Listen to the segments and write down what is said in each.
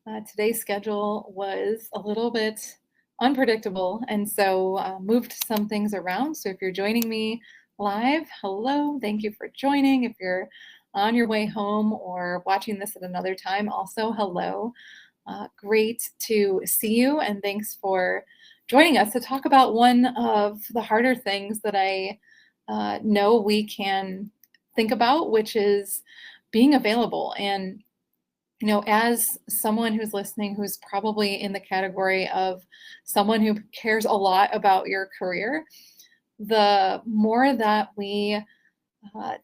Today's schedule was a little bit unpredictable, and so moved some things around. So if you're joining me live, hello, thank you for joining. If you're on your way home or watching this at another time, also hello. Great to see you, and thanks for joining us to talk about one of the harder things that I know we can think about, which is being available. And as someone who's listening, who's probably in the category of someone who cares a lot about your career, the more that we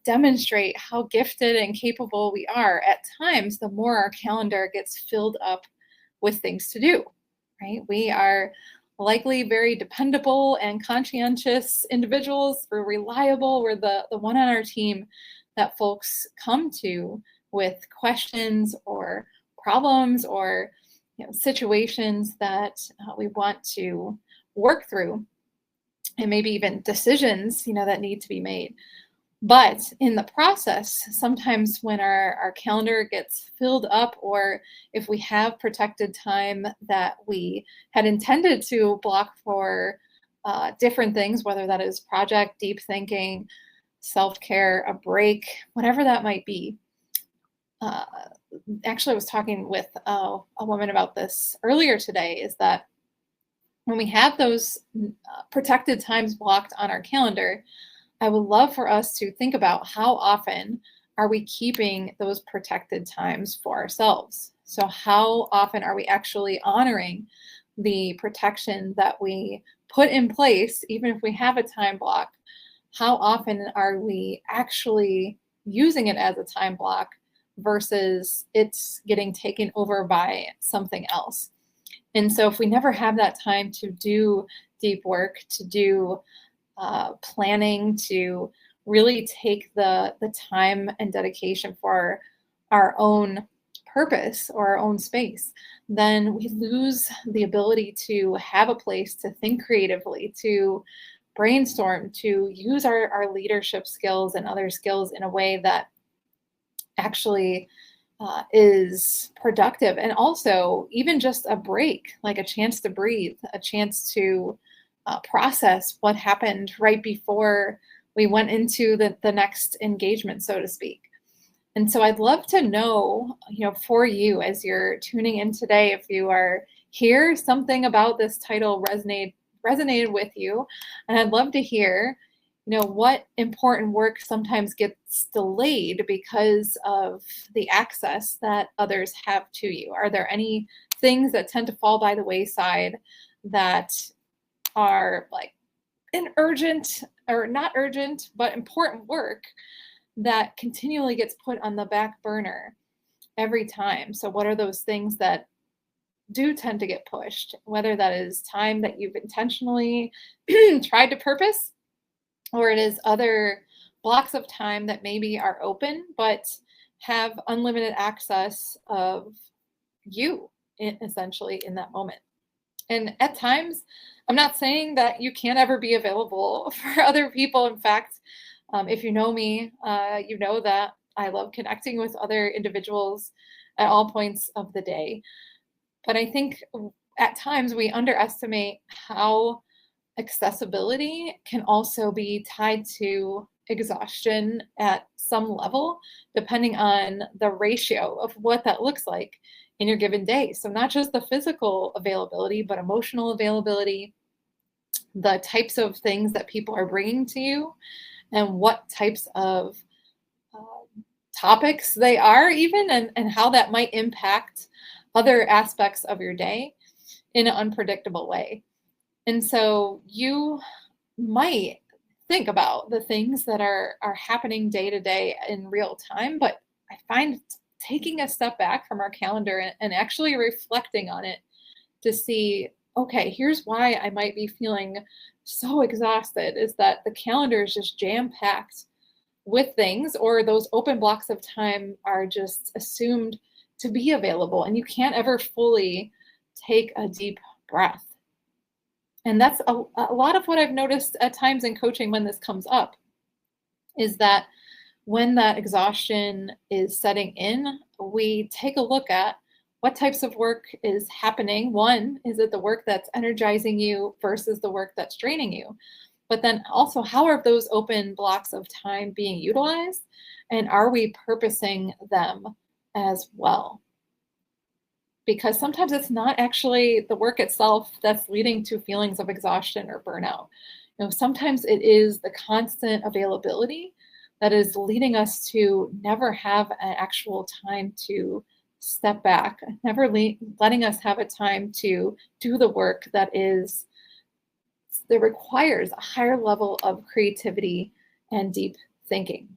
demonstrate how gifted and capable we are at times, the more our calendar gets filled up with things to do, right? We are likely very dependable and conscientious individuals. We're reliable. We're the one on our team that folks come to with questions or problems or situations that we want to work through, and maybe even decisions that need to be made. But in the process, sometimes when our calendar gets filled up, or if we have protected time that we had intended to block for different things, whether that is project, deep thinking, self-care, a break, whatever that might be. Actually, I was talking with a woman about this earlier today, is that when we have those protected times blocked on our calendar, I would love for us to think about how often are we keeping those protected times for ourselves. So how often are we actually honoring the protection that we put in place, even if we have a time block? How often are we actually using it as a time block versus it's getting taken over by something else? And so if we never have that time to do deep work, to do planning, to really take the time and dedication for our own purpose or our own space, then we lose the ability to have a place to think creatively, to brainstorm, to use our leadership skills and other skills in a way that actually is productive. And also even just a break, like a chance to breathe, a chance to process what happened right before we went into the next engagement, so to speak. And so I'd love to know, for you as you're tuning in today, if you are here, something about this title resonated with you. And I'd love to hear, what important work sometimes gets delayed because of the access that others have to you. Are there any things that tend to fall by the wayside that are like an urgent, or not urgent, but important work that continually gets put on the back burner every time? So what are those things that do tend to get pushed, whether that is time that you've intentionally tried to purpose, or it is other blocks of time that maybe are open but have unlimited access of you essentially in that moment. And at times, I'm not saying that you can't ever be available for other people. In fact, if you know me, you know that I love connecting with other individuals at all points of the day. But I think at times we underestimate how accessibility can also be tied to exhaustion at some level, depending on the ratio of what that looks like in your given day. So not just the physical availability, but emotional availability, the types of things that people are bringing to you, and what types of topics they are even, and how that might impact other aspects of your day in an unpredictable way. And so you might think about the things that are happening day to day in real time, but I find taking a step back from our calendar and actually reflecting on it to see, okay, here's why I might be feeling so exhausted, is that the calendar is just jam-packed with things, or those open blocks of time are just assumed to be available, and you can't ever fully take a deep breath. And that's a lot of what I've noticed at times in coaching when this comes up, is that when that exhaustion is setting in, we take a look at What types of work is happening? One, is it the work that's energizing you versus the work that's draining you? But then also, how are those open blocks of time being utilized? And are we purposing them as well? Because sometimes it's not actually the work itself that's leading to feelings of exhaustion or burnout. Sometimes it is the constant availability that is leading us to never have an actual time to step back, never letting us have a time to do the work that requires a higher level of creativity and deep thinking.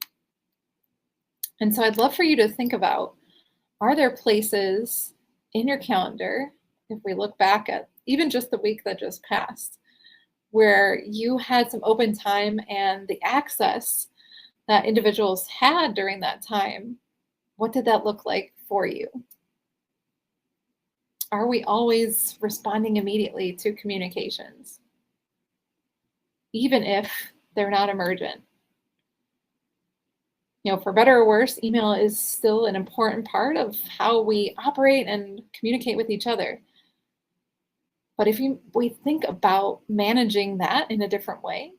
And so I'd love for you to think about, are there places in your calendar, if we look back at even just the week that just passed, where you had some open time and the access that individuals had during that time, what did that look like for you? Are we always responding immediately to communications, even if they're not emergent? For better or worse, email is still an important part of how we operate and communicate with each other. But if we think about managing that in a different way,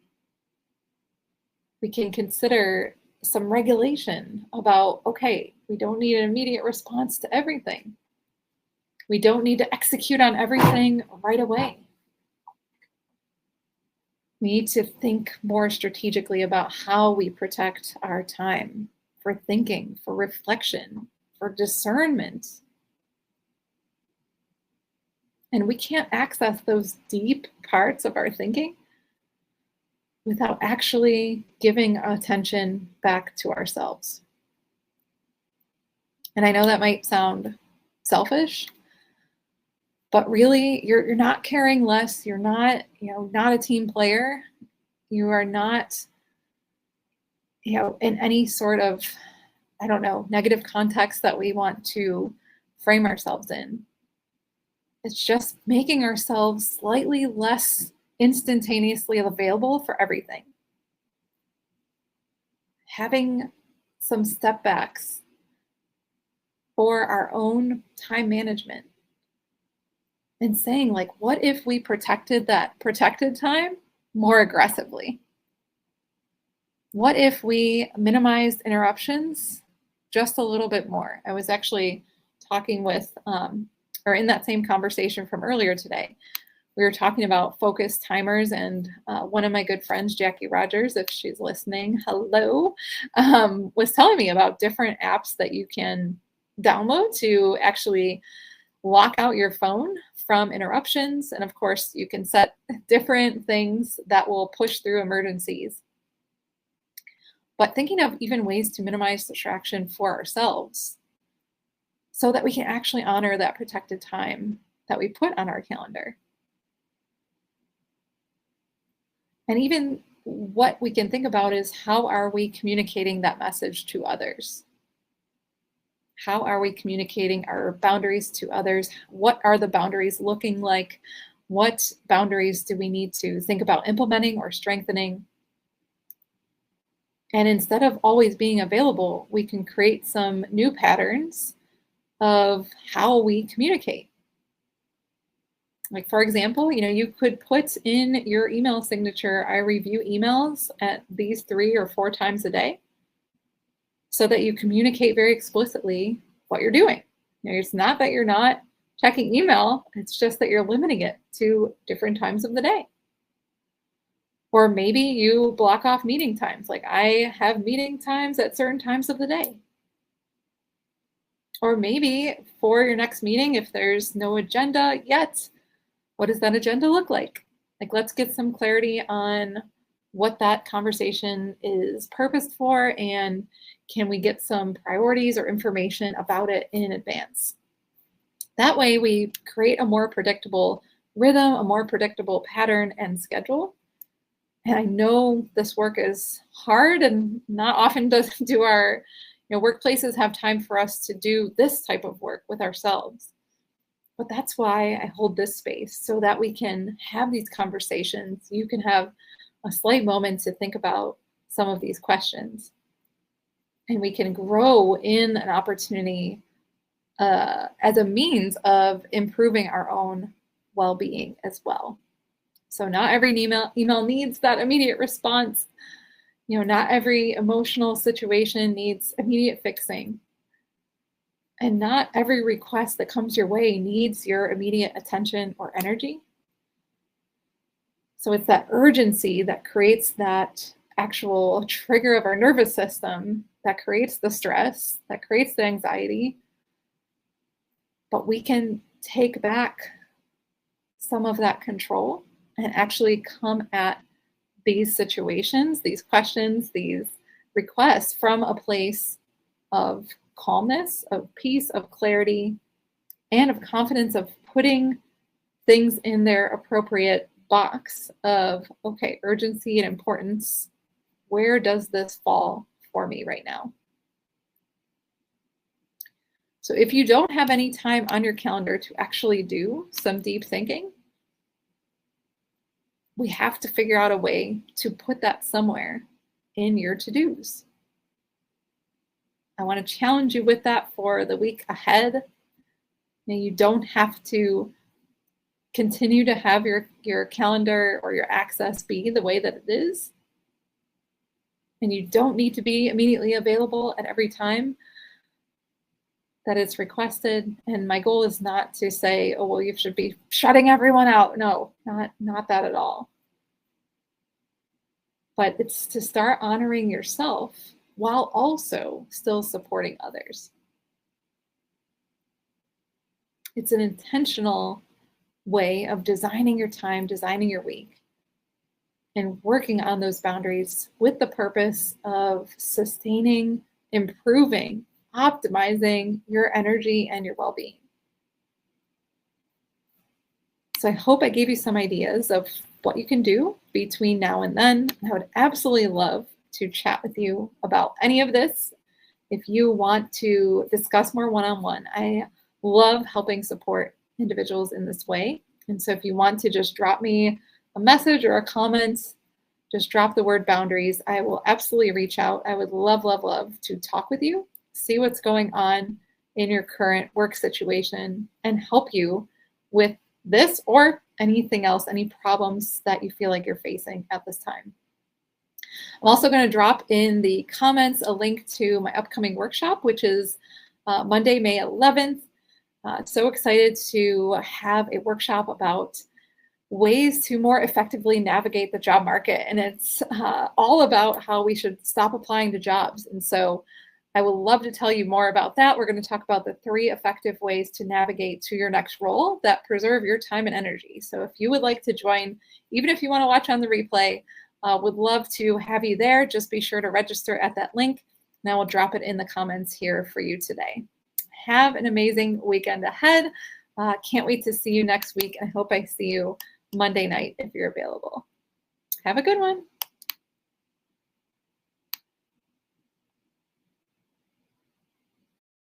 we can consider some regulation about, okay, we don't need an immediate response to everything. We don't need to execute on everything right away. We need to think more strategically about how we protect our time for thinking, for reflection, for discernment. And we can't access those deep parts of our thinking without actually giving attention back to ourselves. And I know that might sound selfish, but really, you're not caring less. You're not, not a team player. You are not, in any sort of, negative context that we want to frame ourselves in. It's just making ourselves slightly less instantaneously available for everything. Having some step backs for our own time management. And saying, what if we protected that protected time more aggressively? What if we minimized interruptions just a little bit more? I was actually talking with, or in that same conversation from earlier today, we were talking about focus timers, and one of my good friends, Jackie Rogers, if she's listening, hello, was telling me about different apps that you can download to actually lock out your phone from interruptions. And of course, you can set different things that will push through emergencies. But thinking of even ways to minimize distraction for ourselves so that we can actually honor that protected time that we put on our calendar. And even what we can think about is, how are we communicating that message to others? How are we communicating our boundaries to others? What are the boundaries looking like? What boundaries do we need to think about implementing or strengthening? And instead of always being available, we can create some new patterns of how we communicate. Like, for example, you could put in your email signature, I review emails at these 3 or 4 times a day, so that you communicate very explicitly what you're doing. It's not that you're not checking email, it's just that you're limiting it to different times of the day. Or maybe you block off meeting times. Like, I have meeting times at certain times of the day. Or maybe for your next meeting, if there's no agenda yet, what does that agenda look like? Let's get some clarity on what that conversation is purposed for, and can we get some priorities or information about it in advance? That way we create a more predictable rhythm, a more predictable pattern and schedule. And I know this work is hard, and not often do our workplaces have time for us to do this type of work with ourselves. But that's why I hold this space, so that we can have these conversations. You can have a slight moment to think about some of these questions. And we can grow in an opportunity as a means of improving our own well-being as well. So not every email needs that immediate response. Not every emotional situation needs immediate fixing. And not every request that comes your way needs your immediate attention or energy. So it's that urgency that creates that actual trigger of our nervous system, that creates the stress, that creates the anxiety. But we can take back some of that control and actually come at these situations, these questions, these requests from a place of calmness, of peace, of clarity, and of confidence, of putting things in their appropriate box of, okay, urgency and importance. Where does this fall for me right now? So if you don't have any time on your calendar to actually do some deep thinking, we have to figure out a way to put that somewhere in your to-dos. I want to challenge you with that for the week ahead. Now, you don't have to continue to have your calendar or your access be the way that it is. And you don't need to be immediately available at every time that it's requested. And my goal is not to say, oh, well, you should be shutting everyone out. No, not that at all. But it's to start honoring yourself while also still supporting others. It's an intentional way of designing your time, designing your week, and working on those boundaries with the purpose of sustaining, improving, optimizing your energy and your well-being. So I hope I gave you some ideas of what you can do between now and then. I would absolutely love to chat with you about any of this. If you want to discuss more one-on-one, I love helping support individuals in this way. And so if you want to just drop me a message or a comment, just drop the word boundaries. I will absolutely reach out. I would love, love, love to talk with you, see what's going on in your current work situation, and help you with this or anything else, any problems that you feel like you're facing at this time. I'm also going to drop in the comments a link to my upcoming workshop, which is Monday, May 11th. So excited to have a workshop about ways to more effectively navigate the job market. And it's all about how we should stop applying to jobs. And so I would love to tell you more about that. We're going to talk about the 3 effective ways to navigate to your next role that preserve your time and energy. So if you would like to join, even if you want to watch on the replay, would love to have you there. Just be sure to register at that link, and I will drop it in the comments here for you today. Have an amazing weekend ahead. Can't wait to see you next week. I hope I see you Monday night if you're available. Have a good one.